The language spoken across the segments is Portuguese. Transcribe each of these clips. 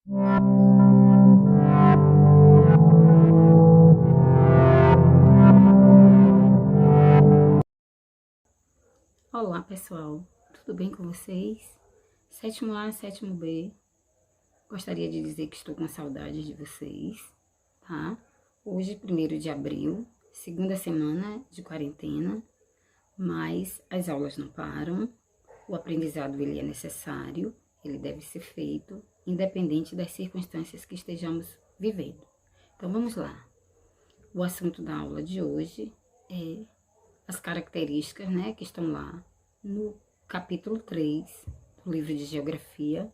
Olá pessoal, tudo bem com vocês? Sétimo A, sétimo B, gostaria de dizer que estou com saudade de vocês, tá? Hoje, 1º de abril, segunda semana de quarentena, mas as aulas não param, o aprendizado ele é necessário, ele deve ser feito, independente das circunstâncias que estejamos vivendo. Então vamos lá, o assunto da aula de hoje é as características, né, que estão lá no capítulo 3 do livro de Geografia,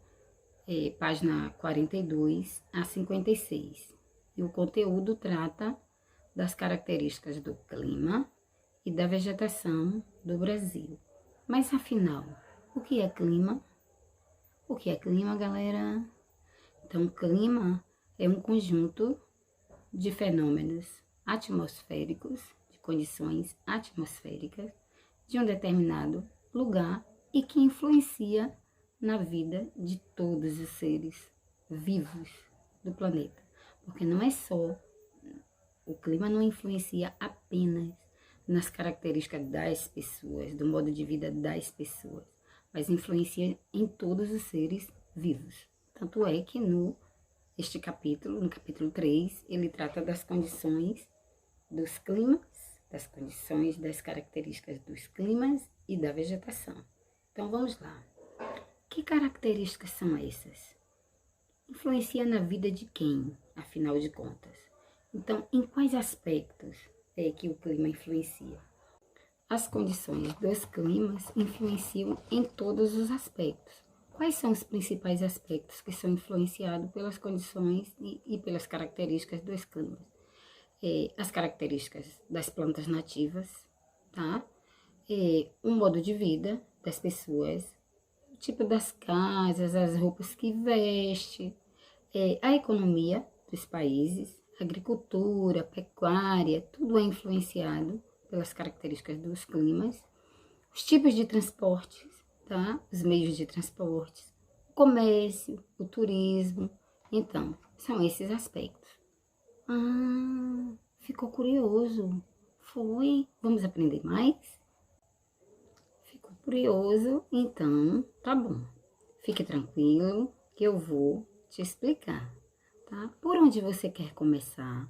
página 42 a 56. E o conteúdo trata das características do clima e da vegetação do Brasil. Mas afinal, o que é clima? O que é clima, galera? Então, clima é um conjunto de fenômenos atmosféricos, de condições atmosféricas de um determinado lugar e que influencia na vida de todos os seres vivos do planeta. Porque não é só, o clima não influencia apenas nas características das pessoas, do modo de vida das pessoas, mas influencia em todos os seres vivos. Tanto é que este capítulo, no capítulo 3, ele trata das condições dos climas, das condições, das características dos climas e da vegetação. Então, vamos lá. Que características são essas? Influencia na vida de quem, afinal de contas? Então, em quais aspectos é que o clima influencia? As condições dos climas influenciam em todos os aspectos. Quais são os principais aspectos que são influenciados pelas condições e pelas características dos climas? As características das plantas nativas, tá? O modo de vida das pessoas, o tipo das casas, as roupas que veste, a economia dos países, agricultura, pecuária, tudo é influenciado pelas características dos climas, os tipos de transportes, tá? Os meios de transportes, o comércio, o turismo. Então, são esses aspectos. Ficou curioso? Foi? Vamos aprender mais? Ficou curioso? Então, tá bom. Fique tranquilo que eu vou te explicar, tá? Por onde você quer começar?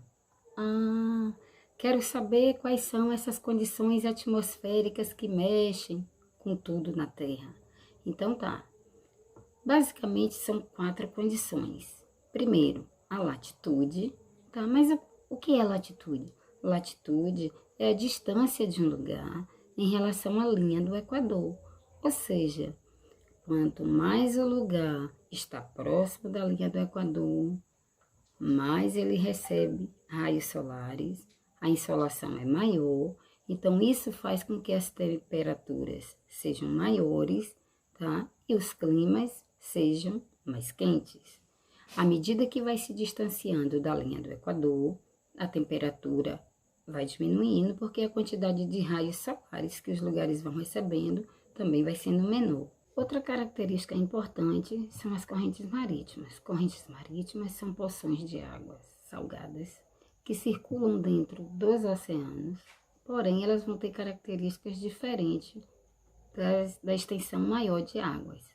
Quero saber quais são essas condições atmosféricas que mexem com tudo na Terra. Então tá. Basicamente são 4 condições. Primeiro, a latitude, tá? Mas o que é latitude? Latitude é a distância de um lugar em relação à linha do Equador. Ou seja, quanto mais o lugar está próximo da linha do Equador, mais ele recebe raios solares, a insolação é maior, então isso faz com que as temperaturas sejam maiores, tá? E os climas sejam mais quentes. À medida que vai se distanciando da linha do Equador, a temperatura vai diminuindo, porque a quantidade de raios solares que os lugares vão recebendo também vai sendo menor. Outra característica importante são as correntes marítimas. Correntes marítimas são porções de águas salgadas que circulam dentro dos oceanos, porém elas vão ter características diferentes da extensão maior de águas.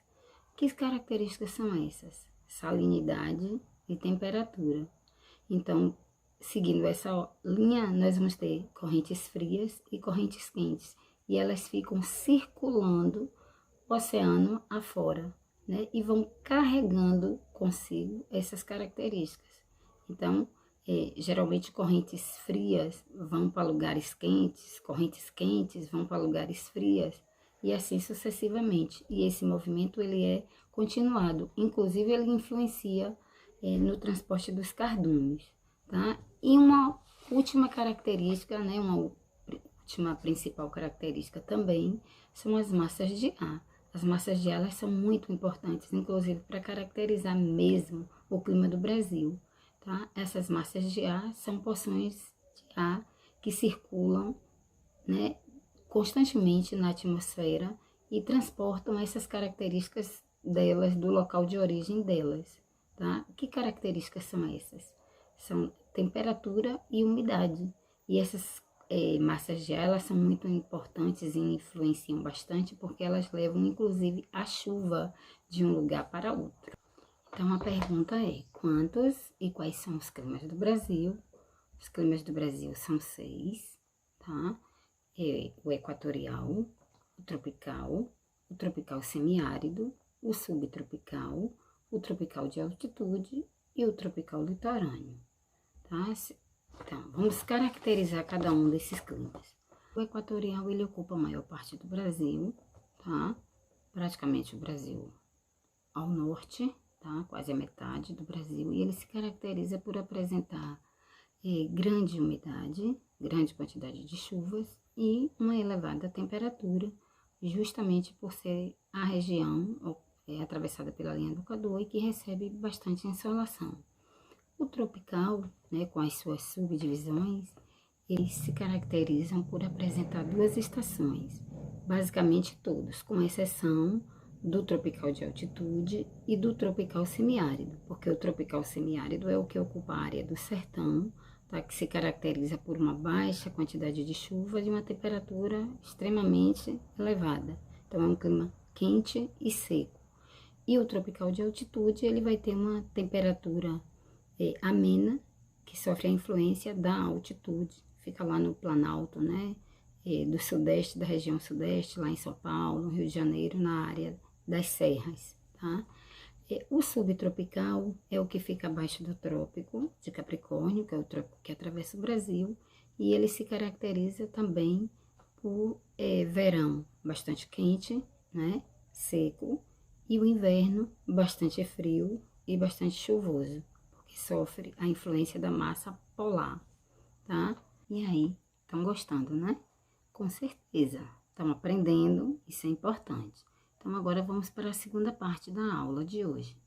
Que características são essas? Salinidade e temperatura. Então, seguindo essa linha, nós vamos ter correntes frias e correntes quentes, e elas ficam circulando o oceano afora, né? E vão carregando consigo essas características. Então, geralmente correntes frias vão para lugares quentes, correntes quentes vão para lugares frias, e assim sucessivamente. E esse movimento ele é continuado, inclusive ele influencia no transporte dos cardumes, tá? E uma última característica, né, uma última principal característica também, são as massas de ar. As massas de ar elas são muito importantes, inclusive para caracterizar mesmo o clima do Brasil, tá? Essas massas de ar são porções de ar que circulam, né, constantemente na atmosfera e transportam essas características delas do local de origem delas, tá? Que características são essas? São temperatura e umidade. E essas massas de ar, elas são muito importantes e influenciam bastante porque elas levam, inclusive, a chuva de um lugar para outro. Então, a pergunta é, quantos e quais são os climas do Brasil? Os climas do Brasil são 6, tá? O equatorial, o tropical semiárido, o subtropical, o tropical de altitude e o tropical litorâneo, tá? Então, vamos caracterizar cada um desses climas. O equatorial, ele ocupa a maior parte do Brasil, tá? Praticamente o Brasil ao norte, tá? Quase a metade do Brasil, e ele se caracteriza por apresentar grande umidade, grande quantidade de chuvas e uma elevada temperatura, justamente por ser a região atravessada pela linha do Equador e que recebe bastante insolação. O tropical, né, com as suas subdivisões, eles se caracterizam por apresentar duas estações, basicamente todos, com exceção do tropical de altitude e do tropical semiárido, porque o tropical semiárido é o que ocupa a área do sertão, tá, que se caracteriza por uma baixa quantidade de chuva e uma temperatura extremamente elevada. Então, é um clima quente e seco. E o tropical de altitude, ele vai ter uma temperatura amena, que sofre a influência da altitude. Fica lá no Planalto, né, do sudeste, da região sudeste, lá em São Paulo, Rio de Janeiro, na área das serras, tá? O subtropical é o que fica abaixo do trópico de Capricórnio, que é o trópico que atravessa o Brasil, e ele se caracteriza também por verão bastante quente, né, seco, e o inverno bastante frio e bastante chuvoso, porque sofre a influência da massa polar, tá? E aí, estão gostando, né? Com certeza, estão aprendendo, isso é importante. Então, agora vamos para a segunda parte da aula de hoje.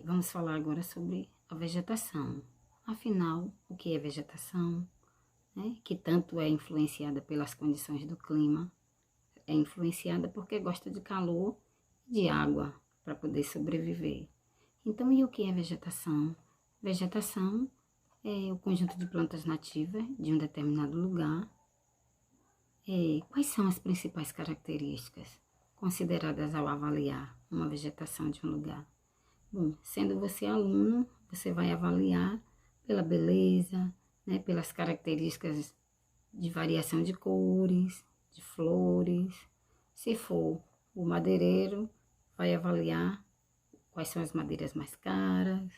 Vamos falar agora sobre a vegetação. Afinal, o que é vegetação? Né? Que tanto é influenciada pelas condições do clima, é influenciada porque gosta de calor e de água para poder sobreviver. Então, e o que é vegetação? Vegetação é o conjunto de plantas nativas de um determinado lugar. Quais são as principais características consideradas ao avaliar uma vegetação de um lugar? Bom, sendo você aluno, você vai avaliar pela beleza, né, pelas características de variação de cores, de flores. Se for o madeireiro, vai avaliar quais são as madeiras mais caras,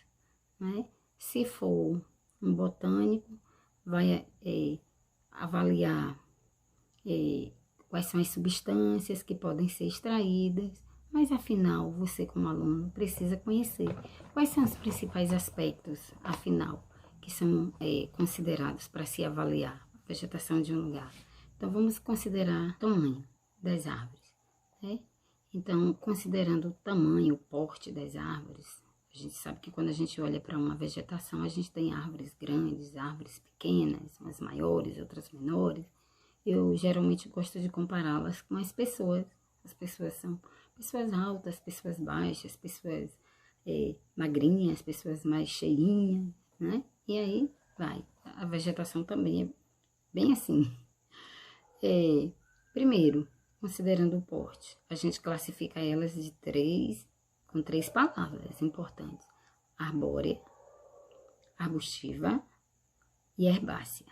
né? Se for um botânico, vai avaliar quais são as substâncias que podem ser extraídas, mas afinal, você como aluno precisa conhecer quais são os principais aspectos, afinal, que são considerados para se avaliar a vegetação de um lugar. Então, vamos considerar o tamanho das árvores, né? Então, considerando o tamanho, o porte das árvores, a gente sabe que quando a gente olha para uma vegetação, a gente tem árvores grandes, árvores pequenas, umas maiores, outras menores. Eu geralmente gosto de compará-las com as pessoas. As pessoas são pessoas altas, pessoas baixas, pessoas magrinhas, pessoas mais cheinhas, né? E aí vai. A vegetação também é bem assim. Primeiro, considerando o porte, a gente classifica elas com três palavras importantes: arbórea, arbustiva e herbácea.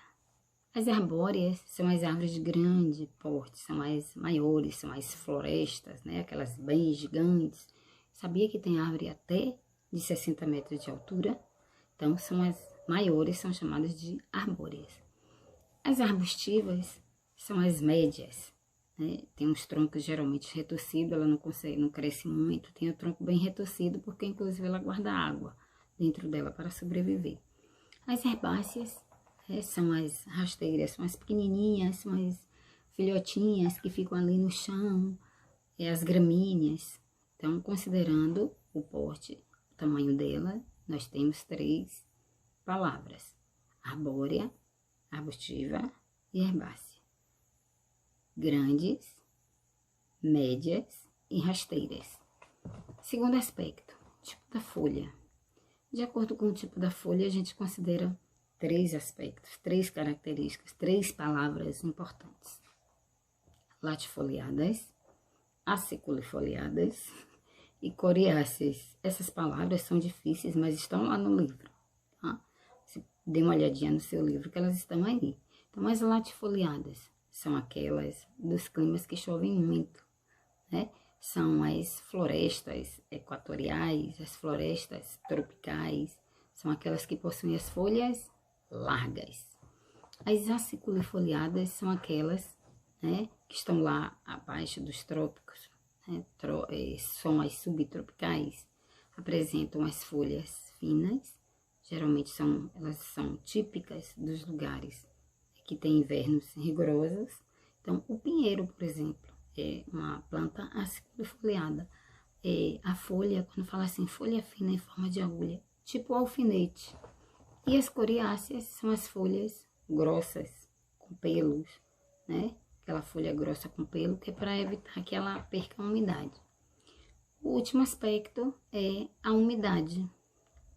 As arbóreas são as árvores de grande porte, são as maiores, são as florestas, né? Aquelas bem gigantes. Sabia que tem árvore até de 60 metros de altura? Então, são as maiores, são chamadas de arbóreas. As arbustivas são as médias, né? Tem uns troncos geralmente retorcidos, ela não cresce muito, tem o tronco bem retorcido, porque inclusive ela guarda água dentro dela para sobreviver. As herbáceas são as rasteiras, são as pequenininhas, são as filhotinhas que ficam ali no chão, as gramíneas. Então, considerando o porte, o tamanho dela, nós temos três palavras: arbórea, arbustiva e herbácea. Grandes, médias e rasteiras. Segundo aspecto, tipo da folha. De acordo com o tipo da folha, a gente considera 3 aspectos, 3 características, 3 palavras importantes. Latifoliadas, aciculifoliadas e coriáceas. Essas palavras são difíceis, mas estão lá no livro, tá? Você dê uma olhadinha no seu livro que elas estão aí. Então, as latifoliadas são aquelas dos climas que chovem muito, né? São as florestas equatoriais, as florestas tropicais, são aquelas que possuem as folhas largas. As aciculifoliadas são aquelas, né, que estão lá abaixo dos trópicos, né? São as subtropicais, apresentam as folhas finas, geralmente elas são típicas dos lugares que tem invernos rigorosos. Então, o pinheiro, por exemplo, é uma planta aciculifoliada. A folha, quando fala assim, folha fina em forma de agulha, tipo alfinete. E as coriáceas são as folhas grossas, com pelos, né? Aquela folha grossa com pelo, que é para evitar que ela perca a umidade. O último aspecto é a umidade,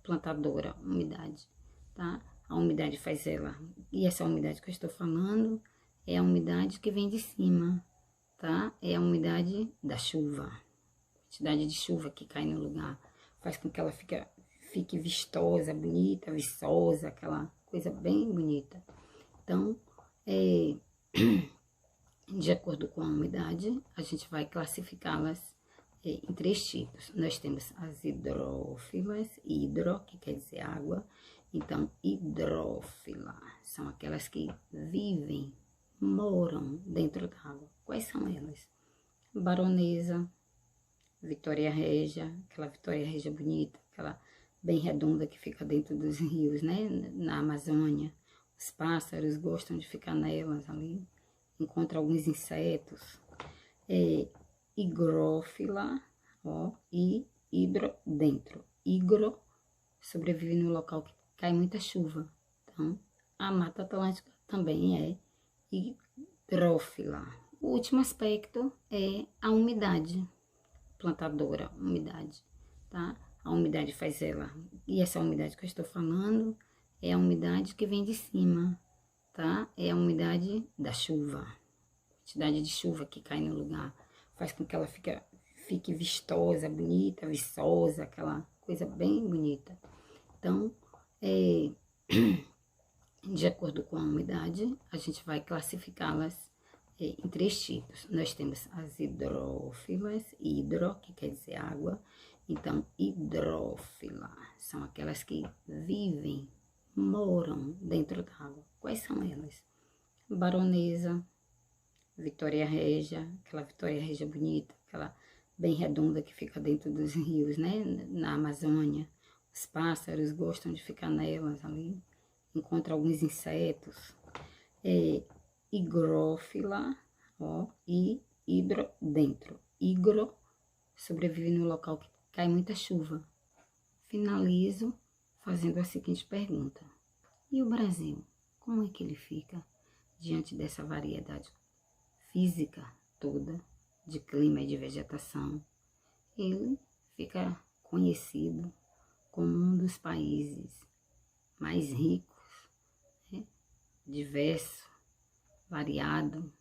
plantadora, umidade, tá? A umidade faz ela, e essa umidade que eu estou falando é a umidade que vem de cima, tá? É a umidade da chuva, a quantidade de chuva que cai no lugar, faz com que ela fique vistosa, bonita, viçosa, aquela coisa bem bonita. Então, de acordo com a umidade, a gente vai classificá-las em 3 tipos. Nós temos as hidrófilas, que quer dizer água. Então, hidrófila são aquelas que vivem, moram dentro da água. Quais são elas? Baronesa, Vitória Régia, aquela Vitória Régia bonita, aquela bem redonda que fica dentro dos rios, né? Na Amazônia. Os pássaros gostam de ficar nelas ali. Encontra alguns insetos. Higrófila, ó, e hidro dentro. Higro sobrevive no local que cai muita chuva. Então, a Mata Atlântica também é hidrófila. O último aspecto é a umidade, plantadora, umidade, tá? A umidade faz ela, e essa umidade que eu estou falando é a umidade que vem de cima, tá? É a umidade da chuva, a quantidade de chuva que cai no lugar, faz com que ela fique vistosa, bonita, viçosa, aquela coisa bem bonita. Então, de acordo com a umidade, a gente vai classificá-las em 3 tipos. Nós temos as hidrófilas, que quer dizer água. Então, hidrófila são aquelas que vivem, moram dentro da água. Quais são elas? Baronesa, Vitória Régia, aquela Vitória Régia bonita, aquela bem redonda que fica dentro dos rios, né? Na Amazônia. Os pássaros gostam de ficar nelas ali. Encontra alguns insetos. Higrófila, ó, e hidro dentro. Higro sobrevive no local que cai muita chuva. Finalizo fazendo a seguinte pergunta: e o Brasil? Como é que ele fica diante dessa variedade física toda, de clima e de vegetação? Ele fica conhecido como um dos países mais ricos, né? Diverso, variado,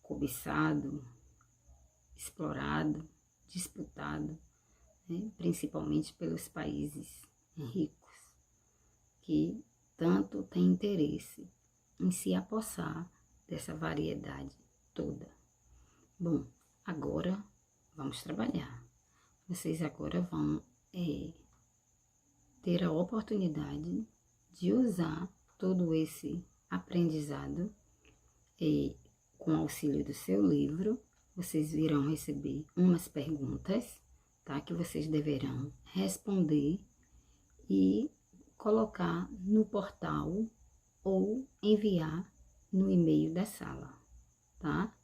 cobiçado, explorado, disputado, né? Principalmente pelos países ricos, que tanto têm interesse em se apossar dessa variedade toda. Bom, agora vamos trabalhar. Vocês agora vão ter a oportunidade de usar todo esse aprendizado com auxílio do seu livro. Vocês irão receber umas perguntas, tá? Que vocês deverão responder e colocar no portal ou enviar no e-mail da sala, tá?